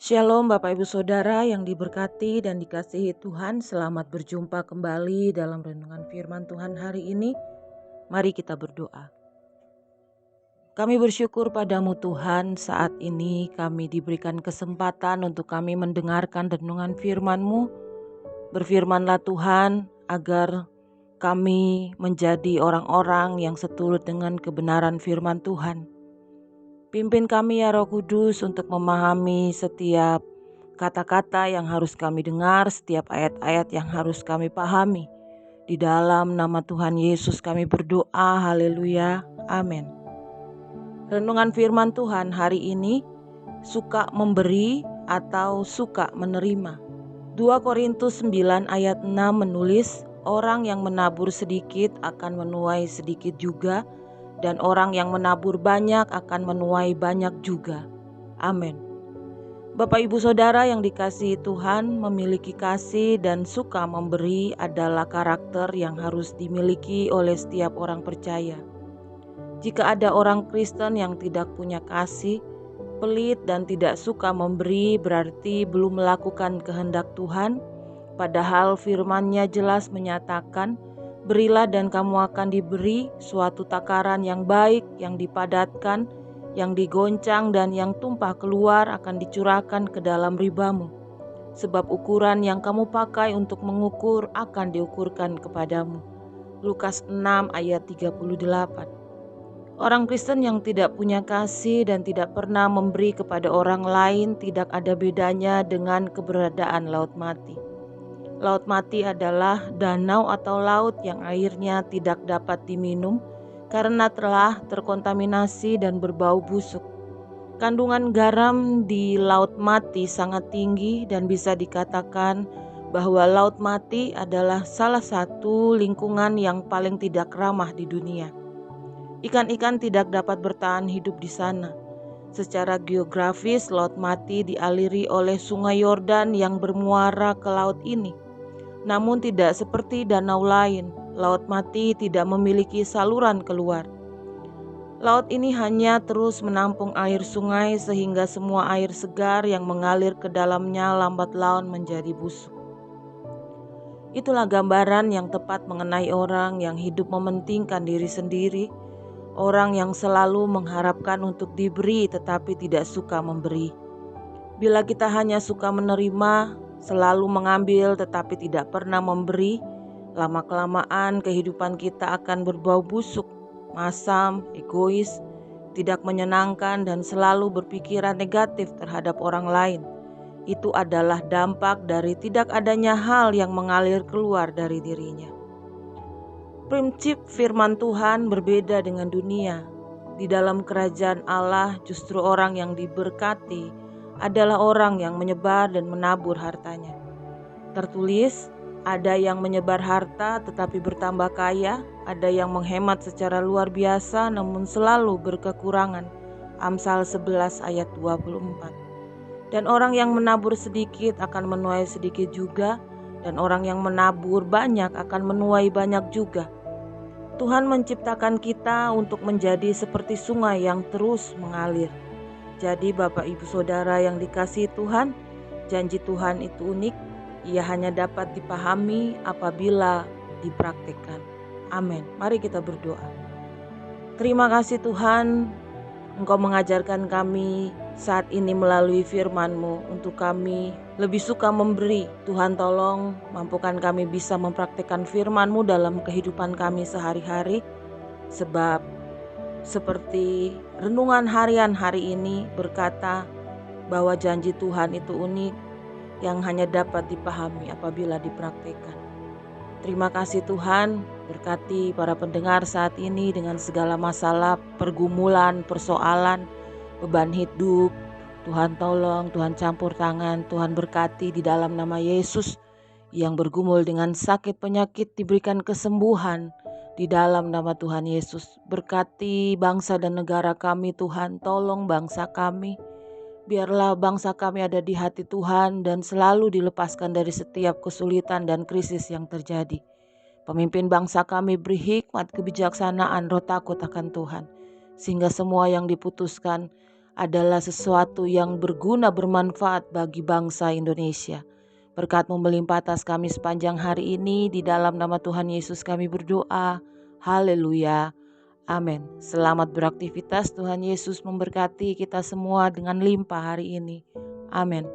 Shalom Bapak Ibu Saudara yang diberkati dan dikasihi Tuhan. Selamat berjumpa kembali dalam renungan firman Tuhan hari ini. Mari kita berdoa. Kami bersyukur padamu Tuhan, saat ini kami diberikan kesempatan untuk kami mendengarkan renungan firman-Mu. Berfirmanlah Tuhan agar kami menjadi orang-orang yang seturut dengan kebenaran firman Tuhan. Pimpin kami ya Roh Kudus untuk memahami setiap kata-kata yang harus kami dengar, setiap ayat-ayat yang harus kami pahami. Di dalam nama Tuhan Yesus kami berdoa, haleluya, amin. Renungan firman Tuhan hari ini, suka memberi atau suka menerima. 2 Korintus 9 ayat 6 menulis, orang yang menabur sedikit akan menuai sedikit juga, dan orang yang menabur banyak akan menuai banyak juga. Amin. Bapak Ibu Saudara yang dikasihi Tuhan, memiliki kasih dan suka memberi adalah karakter yang harus dimiliki oleh setiap orang percaya. Jika ada orang Kristen yang tidak punya kasih, pelit dan tidak suka memberi, berarti belum melakukan kehendak Tuhan. Padahal firman-Nya jelas menyatakan, berilah dan kamu akan diberi, suatu takaran yang baik, yang dipadatkan, yang digoncang dan yang tumpah keluar akan dicurahkan ke dalam ribamu. Sebab ukuran yang kamu pakai untuk mengukur akan diukurkan kepadamu. Lukas 6 ayat 38. Orang Kristen yang tidak punya kasih dan tidak pernah memberi kepada orang lain tidak ada bedanya dengan keberadaan laut mati. Laut mati adalah danau atau laut yang airnya tidak dapat diminum karena telah terkontaminasi dan berbau busuk. Kandungan garam di laut mati sangat tinggi dan bisa dikatakan bahwa laut mati adalah salah satu lingkungan yang paling tidak ramah di dunia. Ikan-ikan tidak dapat bertahan hidup di sana. Secara geografis, laut mati dialiri oleh sungai Yordan yang bermuara ke laut ini. Namun tidak seperti danau lain, laut mati tidak memiliki saluran keluar. Laut ini hanya terus menampung air sungai sehingga semua air segar yang mengalir ke dalamnya lambat laun menjadi busuk. Itulah gambaran yang tepat mengenai orang yang hidup mementingkan diri sendiri, orang yang selalu mengharapkan untuk diberi tetapi tidak suka memberi. Bila kita hanya suka menerima, selalu mengambil tetapi tidak pernah memberi, lama-kelamaan kehidupan kita akan berbau busuk, masam, egois, tidak menyenangkan dan selalu berpikiran negatif terhadap orang lain. Itu adalah dampak dari tidak adanya hal yang mengalir keluar dari dirinya. Prinsip firman Tuhan berbeda dengan dunia. Di dalam kerajaan Allah justru orang yang diberkati adalah orang yang menyebar dan menabur hartanya. Tertulis, ada yang menyebar harta tetapi bertambah kaya, ada yang menghemat secara luar biasa namun selalu berkekurangan. Amsal 11 ayat 24. Dan orang yang menabur sedikit akan menuai sedikit juga, dan orang yang menabur banyak akan menuai banyak juga. Tuhan menciptakan kita untuk menjadi seperti sungai yang terus mengalir. Jadi Bapak Ibu Saudara yang dikasihi Tuhan, janji Tuhan itu unik, ia hanya dapat dipahami apabila dipraktikkan. Amin. Mari kita berdoa. Terima kasih Tuhan, Engkau mengajarkan kami saat ini melalui firman-Mu untuk kami lebih suka memberi. Tuhan tolong mampukan kami bisa mempraktikkan firman-Mu dalam kehidupan kami sehari-hari. Sebab seperti renungan harian hari ini berkata bahwa janji Tuhan itu unik yang hanya dapat dipahami apabila dipraktikkan. Terima kasih Tuhan, berkati para pendengar saat ini dengan segala masalah, pergumulan, persoalan, beban hidup. Tuhan tolong, Tuhan campur tangan, Tuhan berkati di dalam nama Yesus. Yang bergumul dengan sakit penyakit diberikan kesembuhan di dalam nama Tuhan Yesus. Berkati bangsa dan negara kami Tuhan, tolong bangsa kami. Biarlah bangsa kami ada di hati Tuhan dan selalu dilepaskan dari setiap kesulitan dan krisis yang terjadi. Pemimpin bangsa kami beri hikmat, kebijaksanaan, roh takut akan Tuhan. Sehingga semua yang diputuskan adalah sesuatu yang berguna, bermanfaat bagi bangsa Indonesia. Berkat-Mu melimpah atas kami sepanjang hari ini, di dalam nama Tuhan Yesus kami berdoa. Haleluya. Amin. Selamat beraktivitas, Tuhan Yesus memberkati kita semua dengan limpah hari ini. Amin.